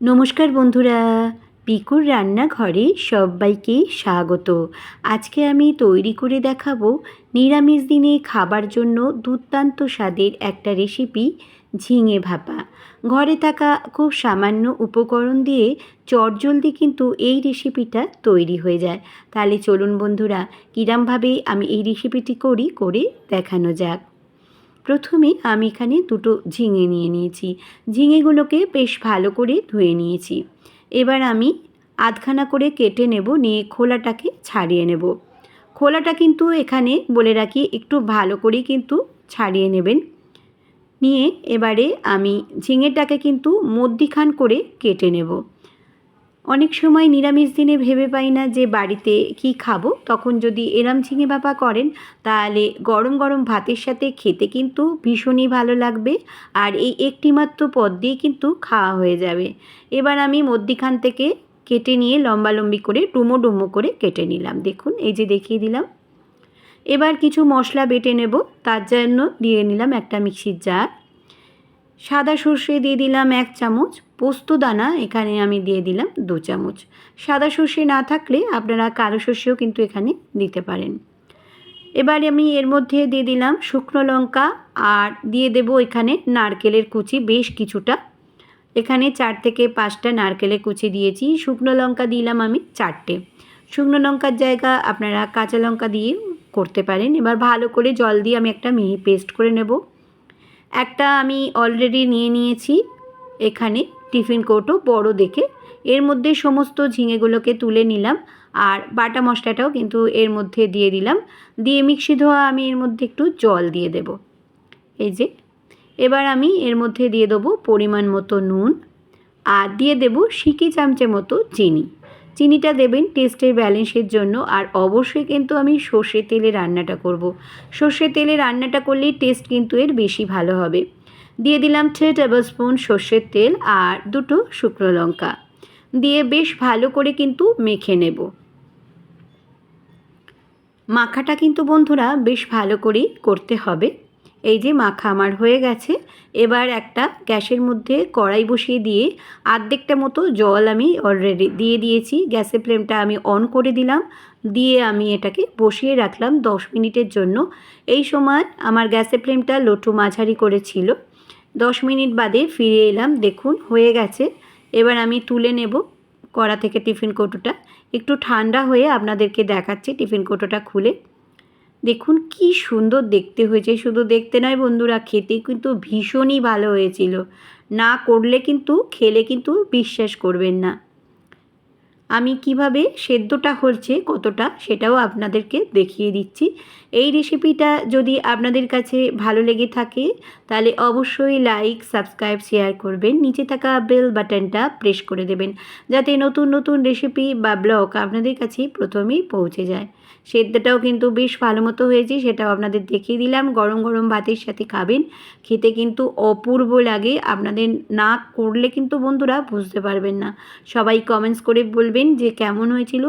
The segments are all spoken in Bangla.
নমস্কার বন্ধুরা, পিকুর রান্নাঘরে সবাইকে স্বাগত। আজকে আমি তৈরি করে দেখাবো নিরামিষ দিনে খাবার জন্য দুর্দান্ত স্বাদের একটা রেসিপি, ঝিঙে ভাপা। ঘরে থাকা খুব সামান্য উপকরণ দিয়ে চটজলদি কিন্তু এই রেসিপিটা তৈরি হয়ে যায়। তাহলে চলুন বন্ধুরা, কিরমভাবে আমি এই রেসিপিটি করে দেখানো যাক। প্রথমে আমি এখানে দুটো ঝিঙে নিয়ে নিয়েছি। ঝিঙেগুলোকে বেশ ভালো করে ধুয়ে নিয়েছি। এবার আমি আধখানা করে কেটে নেব, নিয়ে খোলাটাকে ছাড়িয়ে নেব। খোলাটা কিন্তু এখানে বলে রাখি একটু ভালো করেই কিন্তু ছাড়িয়ে নেবেন। নিয়ে এবারে আমি ঝিঙেটাকে কিন্তু মধ্যিখান করে কেটে নেব। অনেক সময় নিরামিষ দিনে ভেবে পাই না যে বাড়িতে কি খাবো, তখন যদি এরম ঝিঙে ভাপা করেন তাহলে গরম গরম ভাতের সাথে খেতে কিন্তু ভীষণই ভালো লাগবে। আর এই একটি মাত্র পদ দিয়ে কিন্তু খাওয়া হয়ে যাবে। এবার আমি মধ্যিখান থেকে কেটে নিয়ে লম্বালম্বি করে ডুমো ডুমো করে কেটে নিলাম। দেখুন, এই যে দেখিয়ে দিলাম। এবার কিছু মশলা বেটে নেব। তার জন্য দিয়ে নিলাম একটা মিক্সির জার। সাদা সর্ষে দিয়ে দিলাম 1 চামচ, পোস্তদানা এখানে আমি দিয়ে দিলাম 2 চামচ। সাদা সর্ষে না থাকলে আপনারা কালো সর্ষেও কিন্তু এখানে দিতে পারেন। এবার আমি এর মধ্যে দিয়ে দিলাম শুকনো লঙ্কা, আর দিয়ে দেব এখানে নারকেলের কুচি বেশ কিছুটা। এখানে 4 থেকে 5টা নারকেলের কুচি দিয়েছি। শুকনো লঙ্কা দিলাম আমি 4টে। শুকনো লঙ্কার জায়গা আপনারা কাঁচা লঙ্কা দিয়ে করতে পারেন। এবার ভালো করে জল দিয়ে আমি একটা মিহি পেস্ট করে নেব। একটা আমি অলরেডি নিয়ে নিয়েছি এখানে টিফিন কৌটো বড় দেখে। এর মধ্যে সমস্ত ঝিঙেগুলোকে তুলে নিলাম, আর বাটা মশলাটাও কিন্তু এর মধ্যে দিয়ে দিলাম। দিয়ে মিক্সি ধোয়া আমি এর মধ্যে একটু জল দিয়ে দেব। এই যে, এবার আমি এর মধ্যে দিয়ে দেবো পরিমাণ মতো নুন, আর দিয়ে দেব সিকি চামচে মতো চিনি। চিনিটা দেবেন টেস্টের ব্যালেন্সের জন্য। আর অবশ্যই কিন্তু আমি সর্ষের তেলে রান্নাটা করব। সর্ষের তেলে রান্নাটা করলেই টেস্ট কিন্তু এর বেশি ভালো হবে। দিয়ে দিলাম 3 টেবিল স্পুন সর্ষের তেল আর 2টো শুকনো লঙ্কা দিয়ে বেশ ভালো করে কিন্তু মেখে নেব। মাখাটা কিন্তু বন্ধুরা বেশ ভালো করেই করতে হবে। এই যে মাখা আমার হয়ে গেছে। এবার একটা গ্যাসের মধ্যে কড়াই বসিয়ে দিয়ে অর্ধেকটা মতো জল আমি অলরেডি দিয়ে দিয়েছি। গ্যাসের ফ্লেমটা আমি অন করে দিলাম, দিয়ে আমি এটাকে বসিয়ে রাখলাম 10 মিনিটের জন্য। এই সময় আমার গ্যাসের ফ্লেমটা লো টু মাঝারি করেছিল। 10 মিনিট বাদে ফিরে এলাম, দেখুন হয়ে গেছে। এবার আমি তুলে নেব কড়া থেকে টিফিন কৌটোটা। একটু ঠান্ডা হয়ে আপনাদেরকে দেখাচ্ছি টিফিন কৌটোটা খুলে। দেখুন কি সুন্দর দেখতে হয়েছে। শুধু দেখতে নয় বন্ধুরা, খেতে কিন্তু ভীষণই ভালো হয়েছিল। না করলে কিন্তু খেলে কিন্তু বিশ্বাস করবেন না। আমি কিভাবে সেদ্ধটা হচ্ছে কতটা সেটাও আপনাদেরকে দেখিয়ে দিচ্ছি। এই রেসিপিটা যদি আপনাদের কাছে ভালো লেগে থাকে তাহলে অবশ্যই লাইক, সাবস্ক্রাইব, শেয়ার করবেন। নিচে থাকা বেল বাটনটা প্রেস করে দেবেন, যাতে নতুন নতুন রেসিপি বা ব্লগ আপনাদের কাছে প্রথমেই পৌঁছে যায়। সেদ্ধটাও কিন্তু বেশ ভালো মতো হয়েছে, সেটাও আপনাদের দেখিয়ে দিলাম। গরম গরম ভাতের সাথে খাবেন, খেতে কিন্তু অপূর্ব লাগে। আপনাদের না করলে কিন্তু বন্ধুরা বুঝতে পারবেন না। সবাই কমেন্টস করে বলবেন যে কেমন হয়েছিল।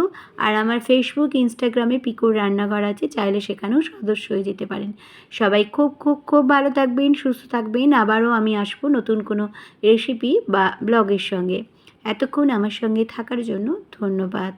আর আমার ফেসবুক, ইনস্টাগ্রামে পিকুর রান্নাঘর আছে, চাইলে সেখানেও সদস্য হয়ে যেতে পারেন। সবাই খুব খুব খুব ভালো থাকবেন, সুস্থ থাকবেন। আবারও আমি আসবো নতুন কোনো রেসিপি বা ব্লগের সঙ্গে। এতক্ষণ আমার সঙ্গে থাকার জন্য ধন্যবাদ।